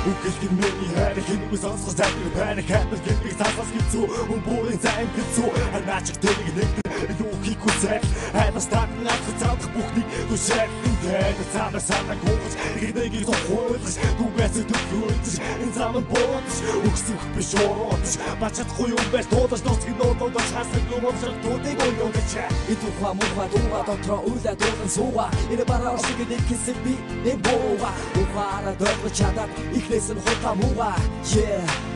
Үгэлгэн миний хайр хэнийг сонсгож тайлбар байна хатар гэлбиг цаасаас гизүү өмбөрийн зайн гизүү харнаач тэрийг нэгдэн юу хийх хүсэл хайнаас тагнах цаадах бүхнийг түшээх ингээд цаанаас сатаг хууч нэгнийг зохиолж түгээс төвлөрч энэ замд боодч өгсөх биш ороодч бачахгүй юм байж туудаж дуусгын нотодож хасах юм шиг туудыг ойлооч энэ тухай муухай дууга дотроо үлээ дуулан сууга энэ бараа шиг нэг хэсэг би нэг бууга ухаара дөрвч чадаад ихнээс нь хутаа мууга yeah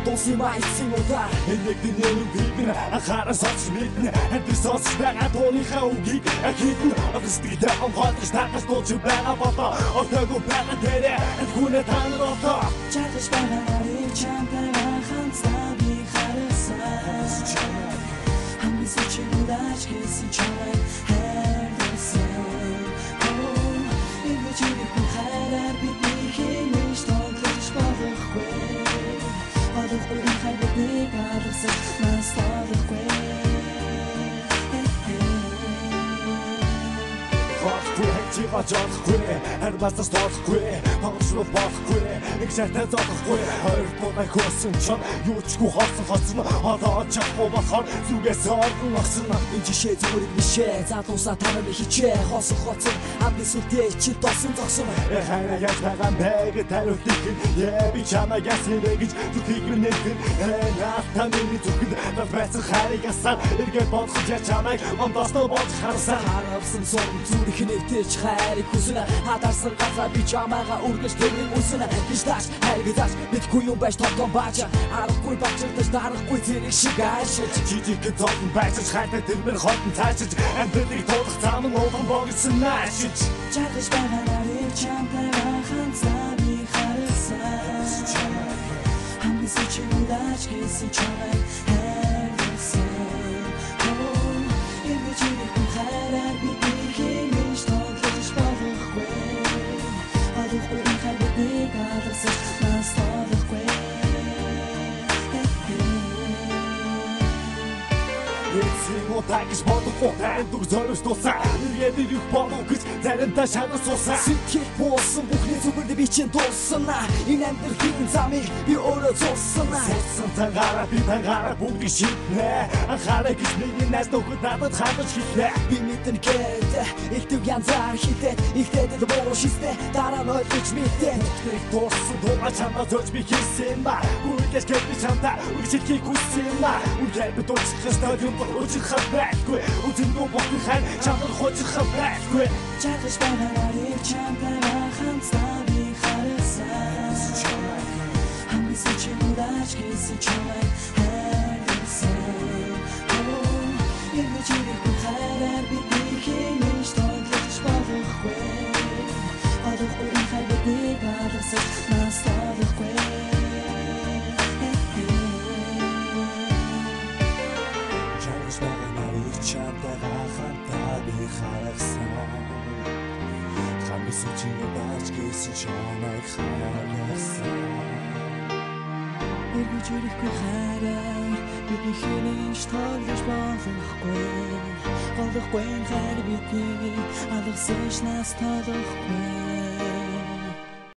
Доси майцын удаа нэг දිනේ үгийгэн анхааран сонсч мэднэ энэ сонсч байгаа тооныхаа үгийг хитэн австрид амгаалж тагас дууч байгаа болоо отойгоо байгаа дээрээ хүнээ танарото чагаш байгаа чамтай ханцаа би харсан хамгийн сүүчийн удаач гэсэн чамайг хайрсан энэ чигээр хүн хайраар бидний хэмэж тоглож болохгүй Одохгүй хайрыг гаргасан настадахгүй Хатчиха жаахгүй харбастас тохгүй тоглож болохгүй нэг шатаа зогсохгүй хоёр тоног хөөсөн ч юу ч хоосон одоо чахгүй болохоор зүгээс орхон огсон энэ жишээ зүгээр бишээ заатуусаа танаа хичээ хоосон амны сүлдээ чи тосон зогсон хайраа яаж байгаа бэ тариултыг би чамайг ясэрэ гэж зүгийг нэгэн наатаа миний зүгэнд байсан хайрыгасаа эргээд бодох я чамайг ондосноо болж харсан сон зүрх нэгтэж хайрыг хүснэ хатарсан газар би чамайгаа үргэж тэрийг үснэ гiştaş хайргаж мэдгүй юм байж тогтон бааж аргагүй бачирдаж дарахгүй тэрийг шиг аашиж жижиг зовлон байж хайртай тэрмэр хотон цаашиж амьдралыг туулах зам нь ууган богсон наашиж чагаш байгаарыг чамтай ханцаа би харсан хамгийн сүүчийн удаач гэсэн чамайг хайрсан энэ чигээр хүн хайраар бидний хэмэж тоглож болохгүй одохгүй хайрыг гаргасан настадахгүй Эцсийн удаагч бодохгүй танд үг зориулж дуусаа ирээд ирэх болов гэж заримдаа шанаа суусаа сэтгэл буусан бүхний зүгт би чинь дуусна энэ амьдралын замыг би өөрөө зурсана Сэтсэн цагаараа би цагаараа бүгдийг шийднэ анхаарай гэж миний найз нөхөд надад хандаж хэлнэ би мэдэн гээд ихтэйг янзаар хитээд ихтэйд бороо шистэ дараа нь ойлгож мэдэн нэг дууссан дууга чамаа зорж би хийсэн ба үргэлж гээд би чамтай үргэлжлэхийг хүссэн ба үргэлж би дуусах стадиум Очень хабайгүй Очень глубокий хай Чамд хочет хабайгүй Чагаш байгаарыг чамтай ханцаа би харсан хамгийн сүүчийн удаач гэсэн чамайг хайрсан энэ чигээр хүн хайраар бидний хэмэж тоглож болохгүй одохгүй хайрыг гаргасан настадахгүй хамгийн сүүчийн удаач гэсэн чамайг хайрсан эргэж ирэхгүй хайраар бидний хэмэж тоглож болохгүй хайр бидний алгасаж настадахгүй